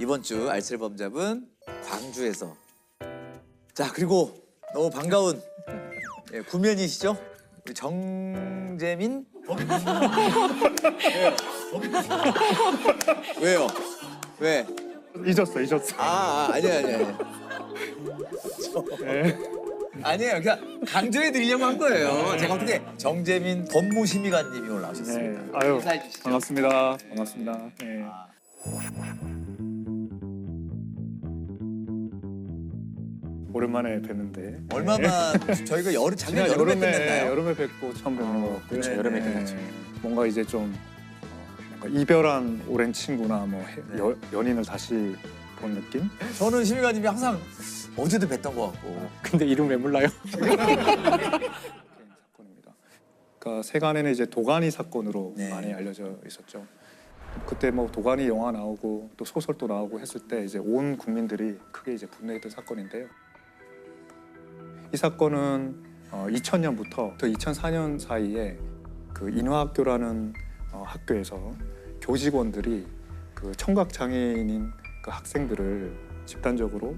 이번 주 알쓸범잡은 광주에서. 자, 그리고 너무 반가운 구면이시죠? 우리 정재민? 왜요? 왜? 잊었어. 아니야. 네. 아니에요. 그냥 강조해 드리려고 한 거예요. 제가 어떻게 정재민 법무심의관님이 올라오셨습니다. 네. 아유, 인사해 주시죠. 반갑습니다. 네. 오랜만에 뵀는데 얼마만 저희가 작년 여름에 끝냈나요? 여름에 뵙고 처음 뵙는 것 같고요. 그렇죠. 여름에 끝났죠. 뭔가 이제 좀 뭔가 이별한 오랜 친구나 뭐 연인을 다시 본 느낌? 저는 심의관님이 항상 어제도 뵀던 것 같고. 근데 이름 왜 몰라요? 사건입니다. 그러니까 세간에는 이제 도가니 사건으로 네. 많이 알려져 있었죠. 그때 뭐 도가니 영화 나오고 또 소설도 나오고 했을 때 이제 온 국민들이 크게 이제 분노했던 사건인데요. 이 사건은 2000년부터 2004년 사이에 그 인화학교라는 학교에서 교직원들이 그 청각 장애인인 그 학생들을 집단적으로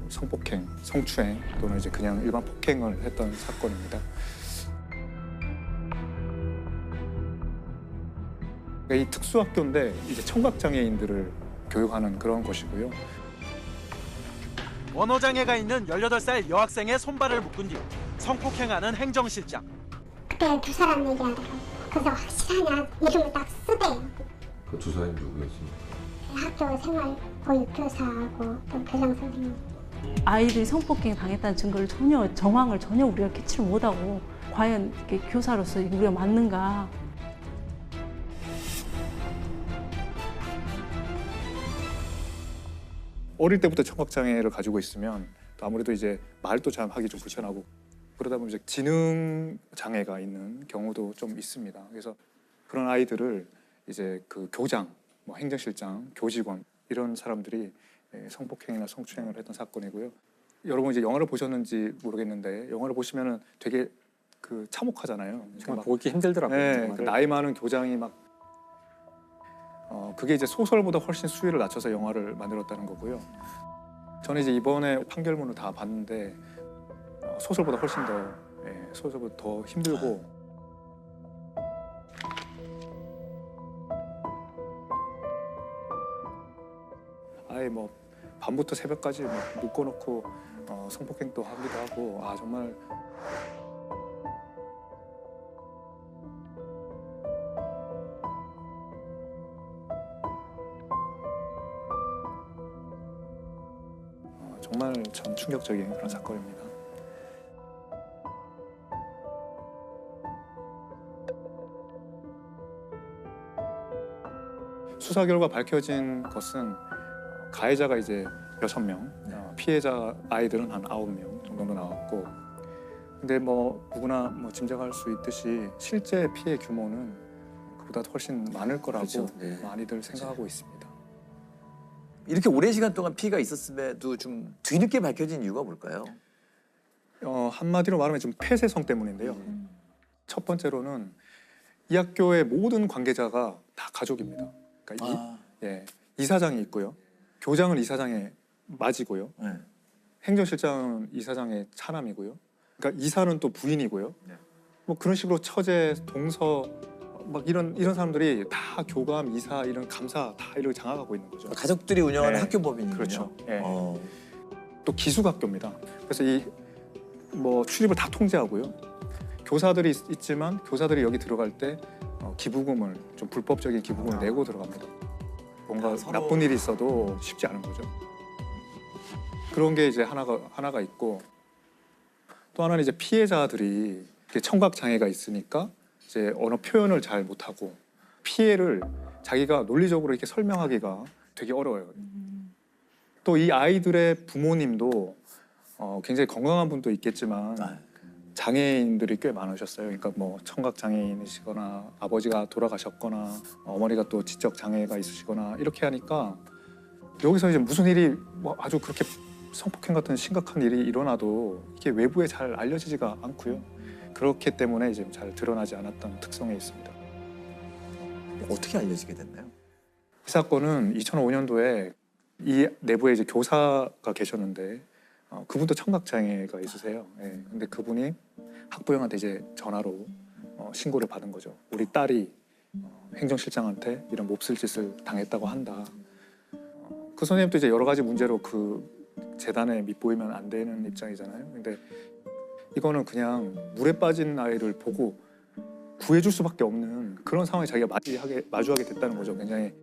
성폭행, 성추행 또는 이제 그냥 일반 폭행을 했던 사건입니다. 그러니까 이 특수학교인데 이제 청각 장애인들을 교육하는 그런 곳이고요. 언어장애가 있는 18살 여학생의 손발을 묶은 뒤 성폭행하는 행정실장. 그때 두 사람 얘기하더라고. 그래서 확실하냐 이름을 딱 쓰대. 그 두 사람이 누구였습니까? 학교 생활 보육교사하고 또 교장 선생님. 아이들이 성폭행 당했다는 증거를 정황을 전혀 우리가 캐치를 못하고 과연 이렇게 교사로서 우리가 맞는가. 어릴 때부터 청각 장애를 가지고 있으면 또 아무래도 이제 말도 잘 하기 좀 불편하고 그러다 보면 이제 지능 장애가 있는 경우도 좀 있습니다. 그래서 그런 아이들을 이제 그 교장, 뭐 행정실장, 교직원 이런 사람들이 성폭행이나 성추행을 했던 사건이고요. 여러분 이제 영화를 보셨는지 모르겠는데 영화를 보시면은 되게 그 참혹하잖아요. 정말 보기 힘들더라고요. 네, 정말. 그 나이 많은 교장이 막 그게 이제 소설보다 훨씬 수위를 낮춰서 영화를 만들었다는 거고요. 저는 이제 이번에 판결문을 다 봤는데 소설보다 훨씬 소설보다 더 힘들고 아예 뭐 밤부터 새벽까지 막 묶어놓고 성폭행도 하기도 하고 정말. 정말 참 충격적인 그런 사건입니다. 수사 결과 밝혀진 것은 가해자가 이제 6명, 피해자 아이들은 한 9명 정도 나왔고, 근데 뭐 누구나 뭐 짐작할 수 있듯이 실제 피해 규모는 그보다 훨씬 많을 거라고 그렇죠. 네. 많이들 생각하고 있습니다. 이렇게 오랜 시간 동안 피해가 있었음에도 좀 뒤늦게 밝혀진 이유가 뭘까요? 한마디로 말하면 좀 폐쇄성 때문인데요. 첫 번째로는 이 학교의 모든 관계자가 다 가족입니다. 그러니까 이사장이 있고요, 교장은 이사장의 맞이고요, 네. 행정실장은 이사장의 차남이고요, 그러니까 이사는 또 부인이고요. 네. 뭐 그런 식으로 처제, 동서 막 이런 사람들이 다 교감, 이사, 이런 감사 다 이렇게 장악하고 있는 거죠. 가족들이 운영하는 네. 학교 법인이군요. 그렇죠. 예. 어. 또 기숙학교입니다. 그래서 이 뭐 출입을 다 통제하고요. 교사들이 있지만 교사들이 여기 들어갈 때 기부금을 좀 불법적인 기부금을 내고 들어갑니다. 뭔가 서로... 나쁜 일이 있어도 쉽지 않은 거죠. 그런 게 이제 하나가 있고, 또 하나는 이제 피해자들이 청각 장애가 있으니까 이제 언어 표현을 잘 못하고 피해를 자기가 논리적으로 이렇게 설명하기가 되게 어려워요. 또 이 아이들의 부모님도 굉장히 건강한 분도 있겠지만 장애인들이 꽤 많으셨어요. 그러니까 뭐 청각 장애인이시거나 아버지가 돌아가셨거나 어머니가 또 지적 장애가 있으시거나 이렇게 하니까 여기서 이제 무슨 일이 뭐 아주 그렇게 성폭행 같은 심각한 일이 일어나도 이게 외부에 잘 알려지지가 않고요. 그렇기 때문에 이제 잘 드러나지 않았던 특성이 있습니다. 어떻게 알려지게 됐나요? 이 사건은 2005년도에 이 내부에 이제 교사가 계셨는데 그분도 청각 장애가 있으세요. 예. 근데 그분이 학부형한테 이제 전화로 신고를 받은 거죠. 우리 딸이 행정실장한테 이런 몹쓸 짓을 당했다고 한다. 그 선생님도 이제 여러 가지 문제로 그 재단에 밑보이면 안 되는 입장이잖아요. 근데 이거는 그냥 물에 빠진 아이를 보고 구해줄 수밖에 없는 그런 상황에 자기가 마주하게 됐다는 거죠. 굉장히.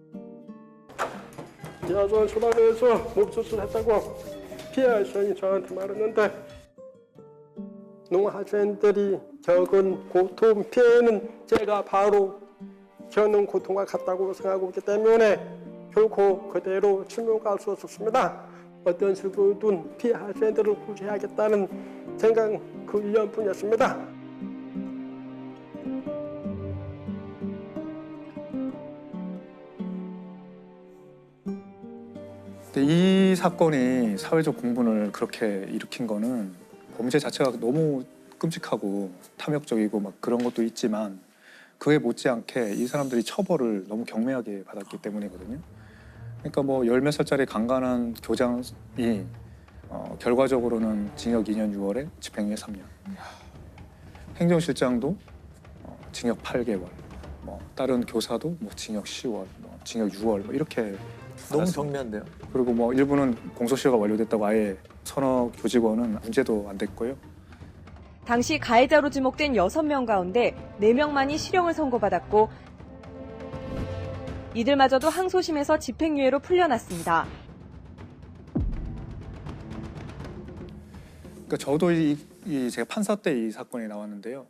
지하철 초반에서 몹쓸 했다고 피해 학생이 저한테 말했는데 농학생들이 겪은 고통 피해는 제가 바로 겪는 고통과 같다고 생각하고 있기 때문에 결코 그대로 침묵할 수 없었습니다. 어떤 식으로든 피해 학생들을 구제하겠다는 생각 그 일념뿐이었습니다. 이 사건이 사회적 공분을 그렇게 일으킨 거는 범죄 자체가 너무 끔찍하고 탐욕적이고 막 그런 것도 있지만 그에 못지않게 이 사람들이 처벌을 너무 경미하게 받았기 때문이거든요. 그러니까 뭐 10몇 살짜리 강간한 교장이 결과적으로는 징역 2년 6월에 집행유예 3년. 행정실장도 징역 8개월. 뭐 다른 교사도 뭐 징역 10월, 뭐 징역 6월 뭐 이렇게 너무 받았습니다. 경미한데요. 그리고 뭐 일부는 공소시효가 완료됐다고 아예 서너 교직원은 문제도 안 됐고요. 당시 가해자로 지목된 6명 가운데 4명만이 실형을 선고받았고 이들마저도 항소심에서 집행유예로 풀려났습니다. 그러니까 저도 제가 판사 때 이 사건이 나왔는데요.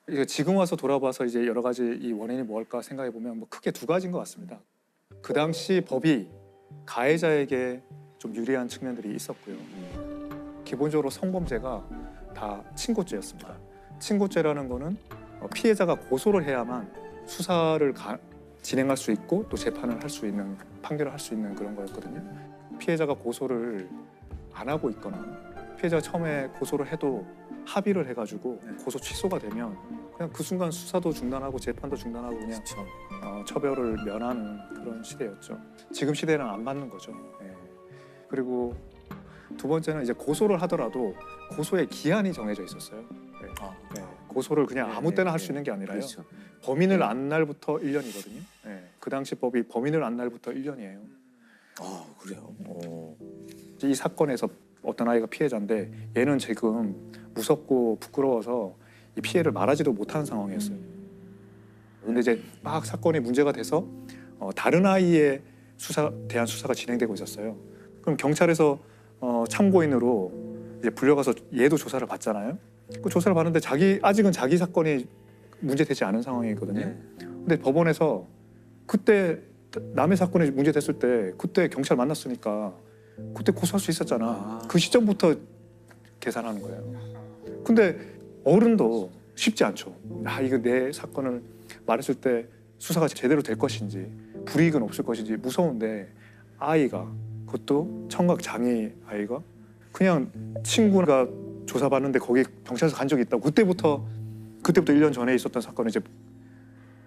이게 지금 와서 돌아봐서 이제 여러 가지 이 원인이 뭘까 생각해 보면 뭐 크게 두 가지인 것 같습니다. 그 당시 법이 가해자에게 좀 유리한 측면들이 있었고요. 기본적으로 성범죄가 다 친고죄였습니다. 친고죄라는 거는 피해자가 고소를 해야만 수사를 진행할 수 있고 또 재판을 할 수 있는, 판결을 할 수 있는 그런 거였거든요. 피해자가 고소를 안 하고 있거나 피해자가 처음에 고소를 해도 합의를 해가지고 고소 취소가 되면 그냥 그 순간 수사도 중단하고 재판도 중단하고 그냥 처벌을 면하는 그런 시대였죠. 지금 시대는 안 맞는 거죠. 예. 그리고 두 번째는 이제 고소를 하더라도 고소의 기한이 정해져 있었어요. 예. 고소를 그냥 아무 때나 할 수 있는 게 아니라요. 그렇죠. 범인을 안 날부터 1년이거든요. 예. 그 당시 법이 범인을 안 날부터 1년이에요. 아 그래요. 이 사건에서 어떤 아이가 피해자인데 얘는 지금 무섭고 부끄러워서 이 피해를 말하지도 못하는 상황이었어요. 근데 이제 막 사건이 문제가 돼서 다른 아이의 대한 수사가 진행되고 있었어요. 그럼 경찰에서 참고인으로 이제 불려가서 얘도 조사를 받잖아요. 그 조사를 받는데 아직은 자기 사건이 문제되지 않은 상황이거든요. 근데 법원에서 그때 남의 사건이 문제됐을 때 그때 경찰 만났으니까 그때 고소할 수 있었잖아. 그 시점부터 계산하는 거예요. 근데 어른도 쉽지 않죠. 이거 내 사건을 말했을 때 수사가 제대로 될 것인지 불이익은 없을 것인지 무서운데 아이가, 그것도 청각 장애 아이가 그냥 친구가 조사받는데 거기 경찰서 간 적이 있다고 그때부터 1년 전에 있었던 사건을 이제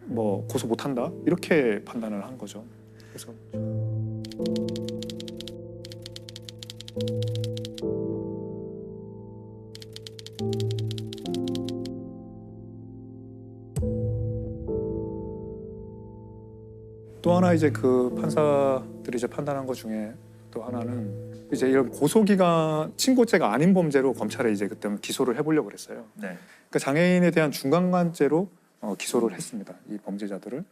뭐 고소 못한다 이렇게 판단을 한 거죠. 그래서 또 하나 이제 그 판사들이 이제 판단한 것 중에 또 하나는 이제 이런 고소기간 친고죄가 아닌 범죄로 검찰에 이제 그때 기소를 해보려고 그랬어요. 네. 그러니까 장애인에 대한 중간간죄로 기소를 했습니다. 이 범죄자들을.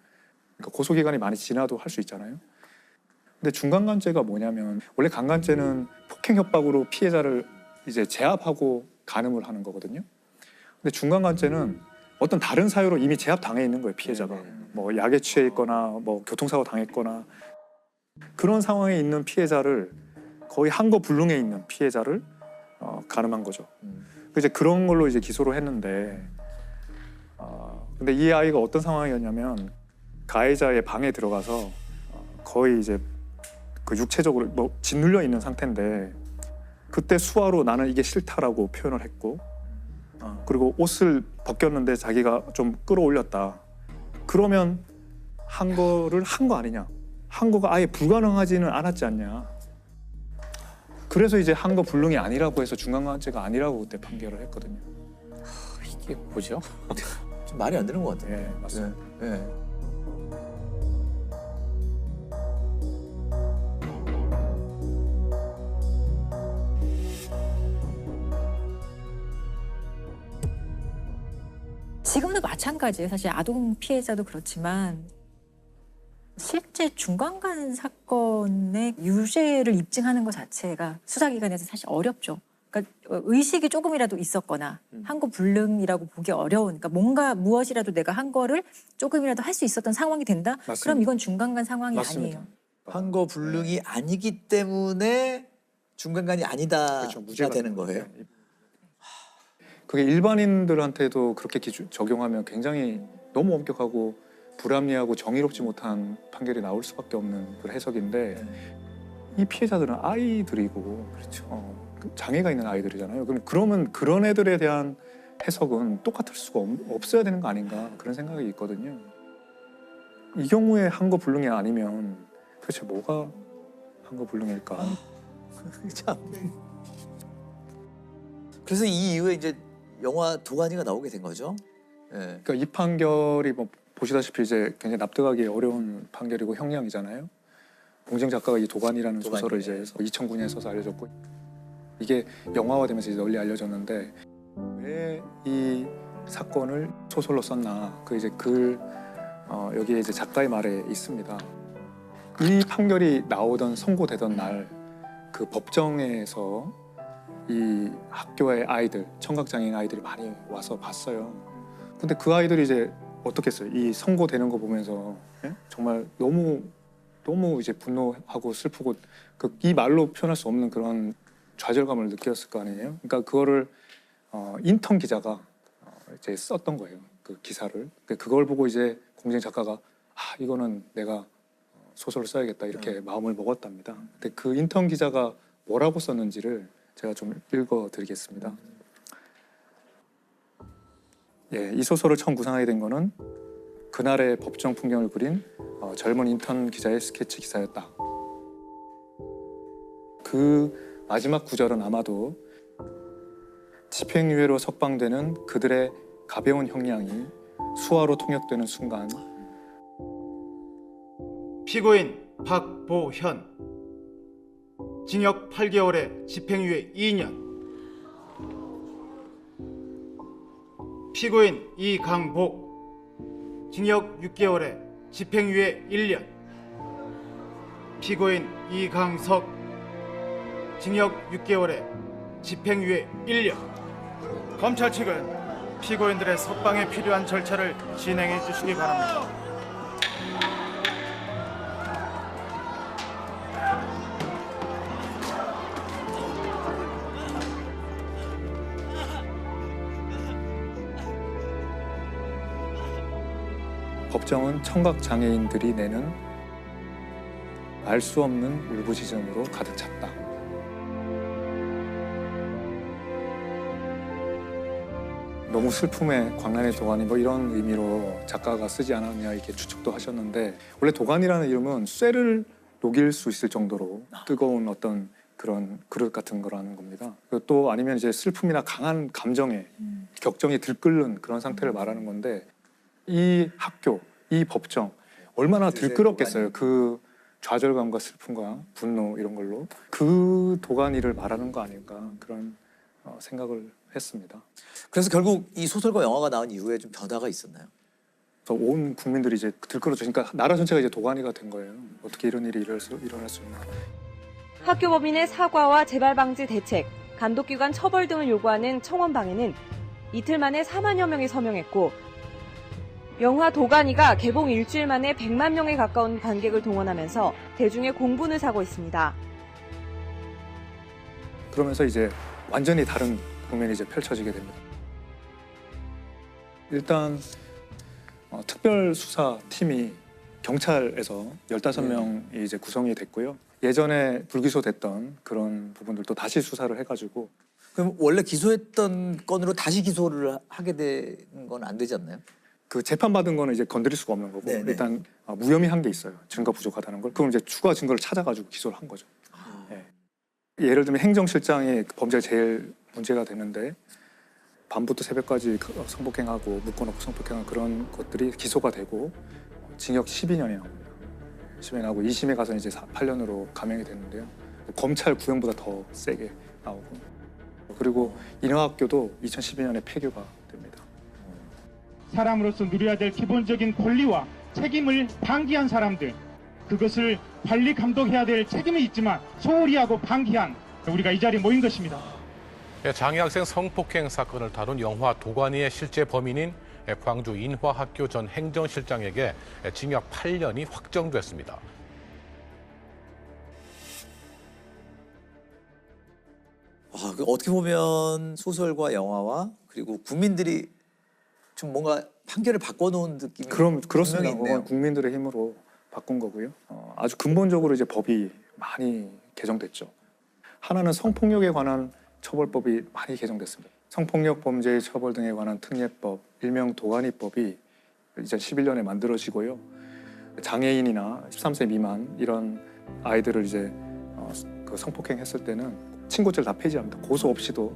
그러니까 고소기간이 많이 지나도 할 수 있잖아요. 근데 중간간죄가 뭐냐면 원래 강간죄는 폭행 협박으로 피해자를 이제 제압하고 간음을 하는 거거든요. 근데 중간간죄는 어떤 다른 사유로 이미 제압당해 있는 거예요, 피해자가. 뭐 약에 취해 있거나 뭐 교통사고 당했거나 그런 상황에 있는 피해자를 거의 한거불능에 있는 피해자를 간음한 거죠. 이제 그런 걸로 이제 기소를 했는데 근데 이 아이가 어떤 상황이었냐면 가해자의 방에 들어가서 거의 이제 그 육체적으로 뭐 짓눌려 있는 상태인데 그때 수화로 나는 이게 싫다라고 표현을 했고 그리고 옷을 벗겼는데 자기가 좀 끌어올렸다. 그러면 한 거를 한 거 아니냐? 한 거가 아예 불가능하지는 않았지 않냐? 그래서 이제 한거 불능이 아니라고 해서 중간간죄가 아니라고 그때 판결을 했거든요. 이게 뭐죠? 좀 말이 안 되는 것 같아요. 예, 맞습니다. 예. 지금도 마찬가지예요. 사실 아동 피해자도 그렇지만 실제 중간간 사건의 유죄를 입증하는 것 자체가 수사기관에서 사실 어렵죠. 그러니까 의식이 조금이라도 있었거나 한 거 불능이라고 보기 어려운, 그러니까 뭔가 무엇이라도 내가 한 거를 조금이라도 할 수 있었던 상황이 된다? 맞습니다. 그럼 이건 중간간 상황이 맞습니다. 아니에요. 한거 불능이 아니기 때문에 중간간이 아니다가 그렇죠. 무죄가 되는 거예요. 네. 그게 일반인들한테도 그렇게 적용하면 굉장히 너무 엄격하고 불합리하고 정의롭지 못한 판결이 나올 수밖에 없는 그런 해석인데 이 피해자들은 아이들이고 그렇죠. 장애가 있는 아이들이잖아요. 그러면 그런 애들에 대한 해석은 똑같을 수가 없어야 되는 거 아닌가 그런 생각이 있거든요. 이 경우에 한거 불능이 아니면 도대체 뭐가 한거 불능일까? 참. 그래서 이 이후에 이제 영화 도가니가 나오게 된 거죠. 예. 그러니까 이 판결이 뭐 보시다시피 이제 굉장히 납득하기 어려운 판결이고 형량이잖아요. 봉정 작가가 이 도가니라는 도가니. 소설을 이제 2009년에 써서 알려졌고 이게 영화화되면서 이제 널리 알려졌는데 왜 이 사건을 소설로 썼나 그 이제 여기에 이제 작가의 말에 있습니다. 이 판결이 나오던 선고되던 날 그 법정에서 이 학교의 아이들, 청각장애인 아이들이 많이 와서 봤어요. 근데 그 아이들이 이제 어떻겠어요? 이 선고되는 거 보면서 정말 너무 이제 분노하고 슬프고 이 말로 표현할 수 없는 그런 좌절감을 느꼈을 거 아니에요? 그러니까 그거를 인턴 기자가 이제 썼던 거예요. 그 기사를. 그걸 보고 이제 공쟁 작가가 이거는 내가 소설을 써야겠다 이렇게 마음을 먹었답니다. 근데 그 인턴 기자가 뭐라고 썼는지를 제가 좀 읽어드리겠습니다. 예, 이 소설을 처음 구상하게 된 거는 그날의 법정 풍경을 그린 젊은 인턴 기자의 스케치 기사였다. 그 마지막 구절은 아마도 집행유예로 석방되는 그들의 가벼운 형량이 수화로 통역되는 순간 피고인 박보현 징역 8개월에 집행유예 2년 피고인 이강복 징역 6개월에 집행유예 1년 피고인 이강석 징역 6개월에 집행유예 1년 검찰 측은 피고인들의 석방에 필요한 절차를 진행해 주시기 바랍니다. 법정은 청각장애인들이 내는 알 수 없는 울부짖음으로 가득 찼다. 너무 슬픔의 광란의 도가니 뭐 이런 의미로 작가가 쓰지 않았냐 이렇게 추측도 하셨는데 원래 도가니라는 이름은 쇠를 녹일 수 있을 정도로 뜨거운 어떤 그런 그릇 같은 거라는 겁니다. 또 아니면 이제 슬픔이나 강한 감정에 격정이 들끓는 그런 상태를 말하는 건데 이 학교, 이 법정 얼마나 들끓었겠어요. 그 좌절감과 슬픔과 분노 이런 걸로 그 도가니를 말하는 거 아닌가 그런 생각을 했습니다. 그래서 결국 이 소설과 영화가 나온 이후에 좀 변화가 있었나요? 그래서 온 국민들이 이제 들끓었죠. 그러니까 나라 전체가 이제 도가니가 된 거예요. 어떻게 이런 일이 일어날 수 있나. 학교 법인의 사과와 재발 방지 대책, 감독기관 처벌 등을 요구하는 청원방에는 이틀 만에 4만여 명이 서명했고 영화 도가니가 개봉 일주일 만에 100만 명에 가까운 관객을 동원하면서 대중의 공분을 사고 있습니다. 그러면서 이제 완전히 다른 국면이 이제 펼쳐지게 됩니다. 일단 특별수사팀이 경찰에서 15명이 이제 구성이 됐고요. 예전에 불기소됐던 그런 부분들도 다시 수사를 해가지고. 그럼 원래 기소했던 건으로 다시 기소를 하게 되는 건 안 되지 않나요? 그 재판받은 거는 이제 건드릴 수가 없는 거고 네네. 일단 무혐의한 게 있어요. 증거 부족하다는 걸. 그럼 이제 추가 증거를 찾아가지고 기소를 한 거죠. 네. 예를 들면 행정실장이 범죄가 제일 문제가 되는데 밤부터 새벽까지 성폭행하고 묶어놓고 성폭행한 그런 것들이 기소가 되고 징역 12년이 나옵니다. 10년이 나오고 2심에 가서 이제 8년으로 감형이 되는데요. 검찰 구형보다 더 세게 나오고 그리고 인하학교도 2012년에 폐교가 됩니다. 사람으로서 누려야 될 기본적인 권리와 책임을 방기한 사람들, 그것을 관리 감독해야 될 책임이 있지만 소홀히 하고 방기한 우리가 이 자리에 모인 것입니다. 장애 학생 성폭행 사건을 다룬 영화 도가니의 실제 범인인 광주 인화학교 전 행정실장에게 징역 8년이 확정됐습니다. 어떻게 보면 소설과 영화와 그리고 국민들이 좀 뭔가 판결을 바꿔놓은 느낌이 그렇습니다. 있네요. 그건 국민들의 힘으로 바꾼 거고요. 아주 근본적으로 이제 법이 많이 개정됐죠. 하나는 성폭력에 관한 처벌법이 많이 개정됐습니다. 성폭력 범죄의 처벌 등에 관한 특례법, 일명 도가니법이 2011년에 만들어지고요. 장애인이나 13세 미만 이런 아이들을 이제 그 성폭행했을 때는 친고죄를 다 폐지합니다. 고소 없이도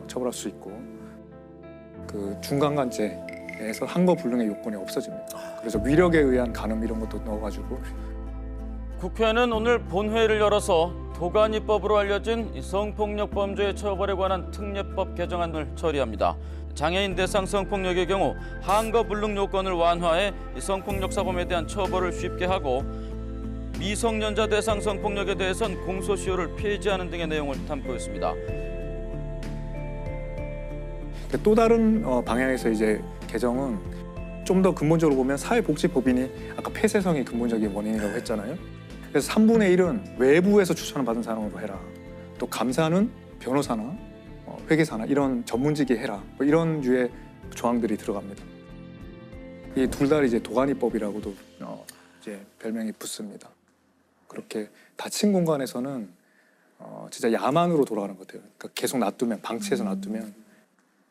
처벌할 수 있고 그 중간간죄에서 한거 불능의 요건이 없어집니다. 그래서 위력에 의한 간음 이런 것도 넣어가지고 국회는 오늘 본회의를 열어서 도가니법으로 알려진 성폭력 범죄의 처벌에 관한 특례법 개정안을 처리합니다. 장애인 대상 성폭력의 경우 한거 불능 요건을 완화해 성폭력 사범에 대한 처벌을 쉽게 하고 미성년자 대상 성폭력에 대해선 공소시효를 폐지하는 등의 내용을 담고 있습니다. 또 다른 방향에서 이제 개정은 좀 더 근본적으로 보면 사회복지법인이 아까 폐쇄성이 근본적인 원인이라고 했잖아요. 그래서 3분의 1은 외부에서 추천을 받은 사람으로 해라. 또 감사는 변호사나 회계사나 이런 전문직이 해라. 뭐 이런 류의 조항들이 들어갑니다. 이 둘 다 이제 도가니법이라고도 이제 별명이 붙습니다. 그렇게 닫힌 공간에서는 진짜 야만으로 돌아가는 것 같아요. 그러니까 계속 놔두면 방치해서 놔두면.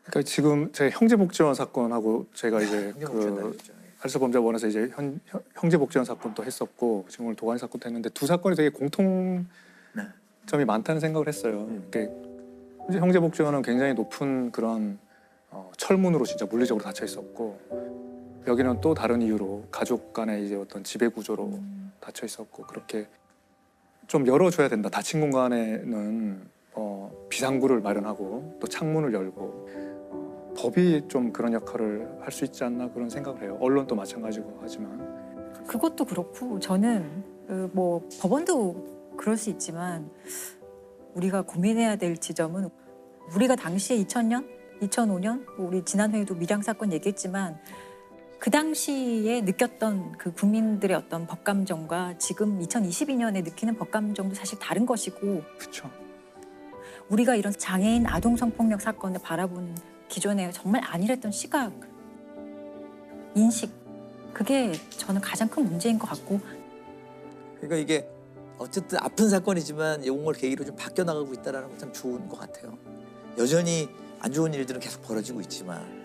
그러니까 지금 제 형제복지원 사건하고 제가 이제 그 할서범죄원에서 이제 형제복지원 사건도 했었고 지금 오늘 도가니 사건도 했는데 두 사건이 되게 공통점이 많다는 생각을 했어요. 그러니까 형제복지원은 굉장히 높은 그런 철문으로 진짜 물리적으로 닫혀 있었고 여기는 또 다른 이유로 가족 간의 이제 어떤 지배 구조로 닫혀 있었고 그렇게 좀 열어줘야 된다. 닫힌 공간에는 비상구를 마련하고 또 창문을 열고 법이 좀 그런 역할을 할 수 있지 않나 그런 생각을 해요. 언론도 마찬가지고 하지만 그것도 그렇고 저는 뭐 법원도 그럴 수 있지만 우리가 고민해야 될 지점은 우리가 당시에 2000년, 2005년 우리 지난 회에도 밀양 사건 얘기했지만 그 당시에 느꼈던 그 국민들의 어떤 법감정과 지금 2022년에 느끼는 법감정도 사실 다른 것이고 그렇죠. 우리가 이런 장애인 아동 성폭력 사건을 바라보는 기존에 정말 안일했던 시각, 인식 그게 저는 가장 큰 문제인 것 같고 그러니까 이게 어쨌든 아픈 사건이지만 이걸 계기로 좀 바뀌어 나가고 있다는 건 참 좋은 것 같아요. 여전히 안 좋은 일들은 계속 벌어지고 있지만